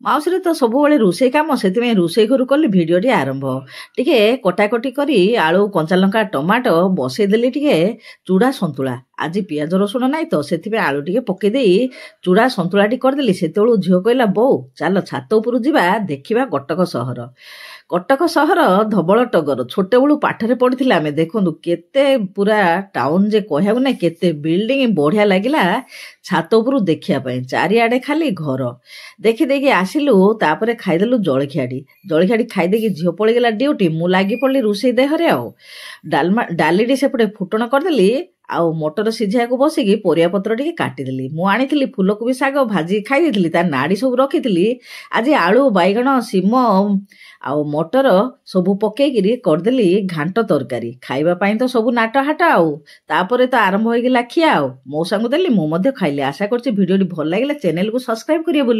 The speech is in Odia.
ମାଉସୀରେ ତ ସବୁବେଳେ ରୋଷେଇ କାମ, ସେଥିପାଇଁ ରୋଷେଇ ଘରୁ କଲି ଭିଡ଼ିଓଟି ଆରମ୍ଭ। ଟିକେ କଟାକଟି କରି ଆଳୁ, କଞ୍ଚାଲଙ୍କା, ଟମାଟୋ ବସେଇଦେଲି ଟିକେ ଚୁଡ଼ା ସନ୍ତୁଳା। ଆଜି ପିଆଜ ରସୁଣ ନାହିଁ ତ, ସେଥିପାଇଁ ଆଳୁ ଟିକେ ପକେଇ ଦେଇ ଚୁଡ଼ା ସନ୍ତୁଳାଟି କରିଦେଲି। ସେତେବେଳୁ ଝିଅ କହିଲା, ବୋଉ ଚାଲ ଛାତ ଉପରୁ ଯିବା, ଦେଖିବା କଟକ ସହର। କଟକ ସହର ଧବଳ ଟଗର, ଛୋଟବେଳୁ ପାଠରେ ପଢିଥିଲେ ଆମେ। ଦେଖନ୍ତୁ କେତେ ପୁରା ଟାଉନ ଯେ କହିବାକୁ ନାହିଁ, କେତେ ବିଲ୍ଡିଂ, ବଢିଆ ଲାଗିଲା ଛାତ ଉପରୁ ଦେଖିବା ପାଇଁ। ଚାରିଆଡେ ଖାଲି ଘର। ଦେଖି ଦେଖି ଆସିଲୁ, ତାପରେ ଖାଇଦେଲୁ ଜଳଖିଆଟି ଖାଇଦେଇକି ଝିଅ ପଳେଇଗଲା ଡ୍ୟୁଟି, ମୁଁ ଲାଗି ପଡିଲି ରୋଷେଇ ଦେହରେ। ଆଉ ଡାଲିଟି ସେପଟେ ଫୁଟଣ କରିଦେଲି, ଆଉ ମଟର ସିଝାଇବାକୁ ବସିକି ପରିବା ପତ୍ର ଟିକେ କାଟିଦେଲି। ମୁଁ ଆଣିଥିଲି ଫୁଲକୋବି ଶାଗ ଭାଜି ଖାଇ ଦେଇଥିଲି, ତା ନାଡ଼ି ସବୁ ରଖିଥିଲି। ଆଜି ଆଳୁ, ବାଇଗଣ, ସିମ ଆଉ ମଟର ସବୁ ପକେଇକିରି କରିଦେଲି ଘାଣ୍ଟ ତରକାରୀ। ଖାଇବା ପାଇଁ ତ ସବୁ ନାଟ ହାଟ। ଆଉ ତାପରେ ତ ଆରମ୍ଭ ହେଇଗଲା ଖିଆ। ଆଉ ମଉସାଙ୍କୁ ଦେଲି, ମୁଁ ମଧ୍ୟ ଖାଇଲି। ଆଶା କରୁଛି ଭିଡ଼ିଓଟି ଭଲ ଲାଗିଲା, ଚ୍ୟାନେଲକୁ ସବସ୍କ୍ରାଇବ କରିବେ ବୋଲି।